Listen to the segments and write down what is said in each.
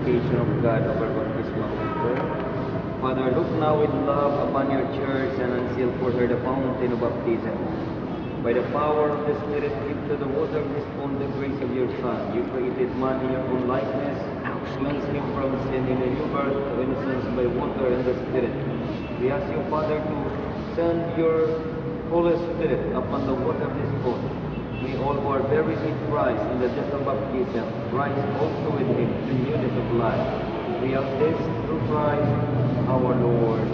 purification of God over baptismal water. Father, look now with love upon your church and unseal for her the fountain of baptism. By the power of the Spirit, give to the water of this fountain the grace of your Son. You created man in your own likeness, cleanse him from sin in a new birth to innocence by water and the Spirit. We ask you, Father, to send your Holy Spirit upon the water of this fountain. May all who are buried with Christ in the death of baptism rise also with him to newness of life. We ask this through Christ our Lord.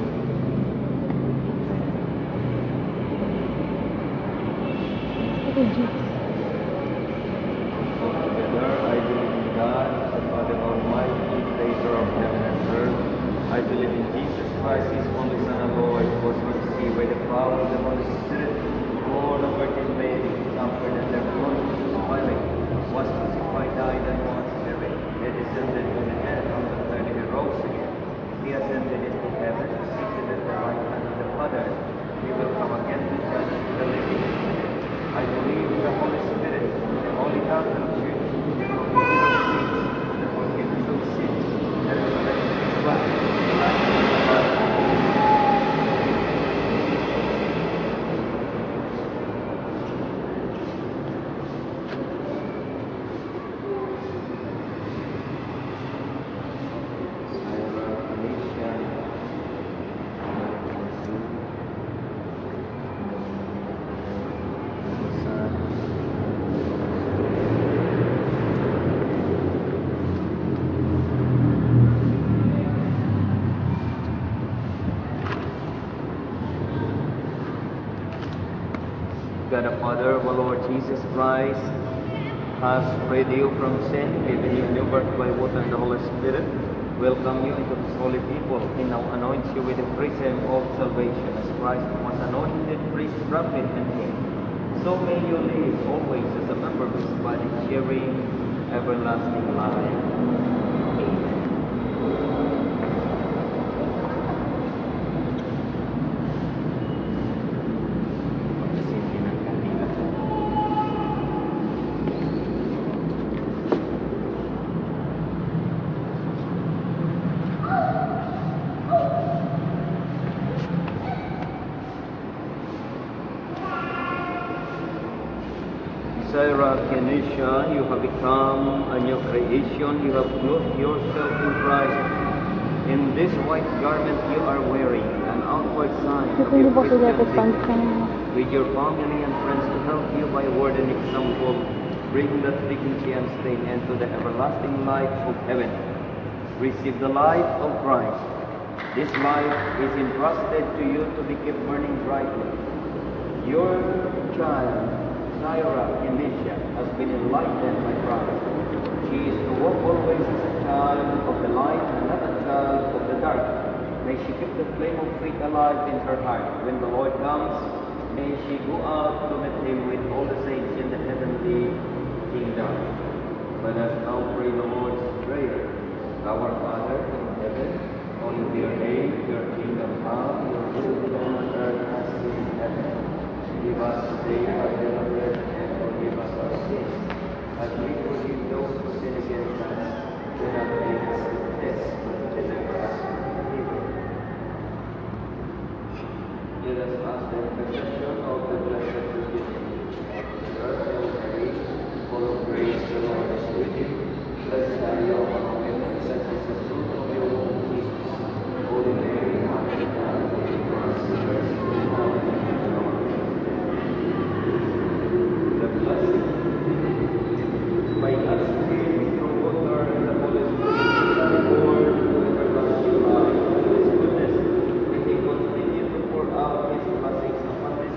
Together, I believe in God, the Father Almighty, creator of heaven and earth. I believe in Jesus Christ, his only Son, our Lord, who was conceived by the power of the Holy Spirit, born of Virgin Mary, suffered under Pontius Pilate, was crucified, died, and was buried. He descended to the earth, on the third day he rose again. He ascended into heaven, seated at the right hand of the Father. He will come again to judge the living and the dead. I believe in the Holy Spirit, the Holy Catholic Church, the communion of saints, the forgiveness of sins, the resurrection of the body, and life everlasting. God the Father of our Lord Jesus Christ has freed you from sin, given you new birth by water and the Holy Spirit, welcome you into his holy people, and now anoints you with the chrism of salvation, as Christ was anointed priest, prophet, and king. So may you live always as a member of his body, sharing everlasting life. Sarah Kenisha, you have become a new creation. You have clothed yourself in Christ. In this white garment you are wearing an outward sign of your Christian dignity. With your family and friends to help you by word and example, bring that dignity and stay into the everlasting light of heaven. Receive the light of Christ. This light is entrusted to you to be kept burning brightly. Your child, Sarah Kenisha, has been enlightened by Christ. She is to walk always as a child of the light and not a child of the dark. May she keep the flame of faith alive in her heart. When the Lord comes, may she go out to meet him with all the saints in the heavenly kingdom. Let us now pray the Lord's Prayer. Our Father in heaven, hallowed be your name, your kingdom come, your will be done on earth as it is in heaven. Give us today our daily bread, and forgive us our sins, as we forgive those who sin against us. Do not lead us into test, but deliver us from evil. Let us ask the intercession of the Blessed Virgin Mary, full of grace, the Lord is with you. Blessed are you among women, blessed is the fruit of your womb, Jesus. Holy Mary, Mother of God, pray for us sinners, now and at the hour of our death. The blessing by God's Spirit through water and the Holy Spirit, the Lord to everlasting life, and his goodness, may he continue to pour out his blessings upon this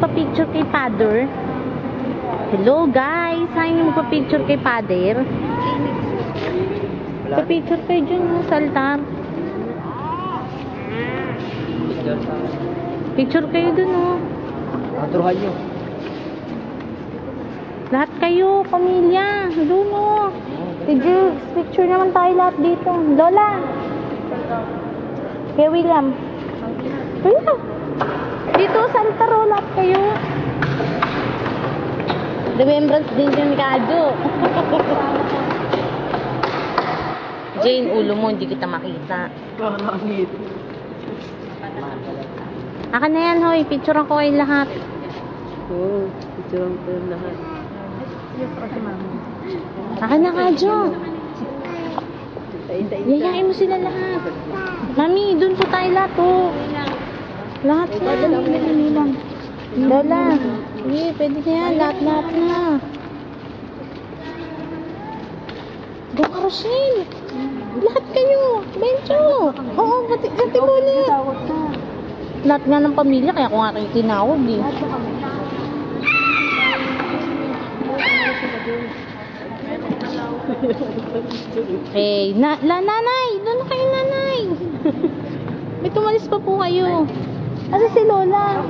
magpa-picture kay Father? Hello guys, saan yung magpa-picture kay Father? Pa-picture kayo dyan sa altar. Picture kayo dun oh. Aturuhan nyo. Lahat kayo, pamilya. Dun oh. Sige, picture naman tayo lahat dito. Lola. Kay William. Kuya. Dito sa altar oh, lahat kayo. Remembrance din yung Kadyo. Jane, ulo mo, hindi kita makita. Akin na yan, hoy. Picturean ko kayo lahat. Oo, picturean ko yung lahat. Akin na, Kadyo. Yayain mo sila lahat. Mami, dun po tayo lahat, oh. Lahat na. Lola. Sige, pwede na yan. Lahat na. Go, Rochelle. Lahat kayo. Bencho. Oo, pati mo ulit. Lahat nga ng pamilya, kaya ko nga kayo tinawag eh. Hey, nanay! Doon na kayo, nanay! May tumalis pa po kayo. Asa si Lola?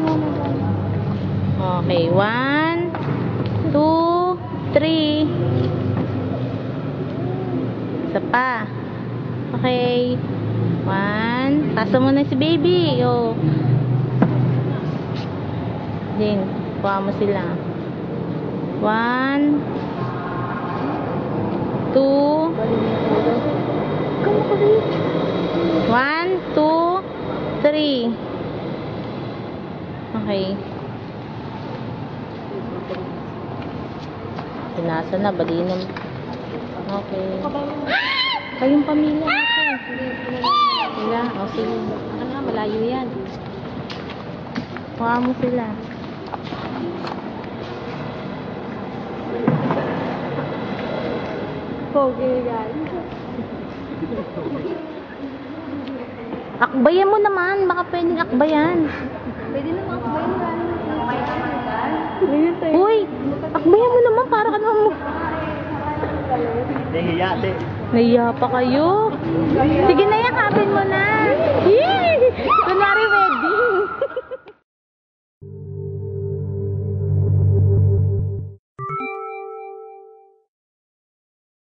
Okay, 1, 2, 3. Isa pa. Okay. 1. Tasa mo na si baby. Oh. Din, kuha mo sila. 1, 2. 1, 2, 3. Okay. Sinasa na, balinom. Okay. Kayong pamilya. Sila, o sige. Ano nga, malayo yan. Kuha mo sila. Okay, guys. Akbayan mo naman. Baka pwedeng akbayan. Pwede naman akbayan. Uy, akbayan mo naman. Para ka naman mo. Nahiya, te. Nahiya pa kayo. Sige na, yakapin mo na. Yee! Kunwari,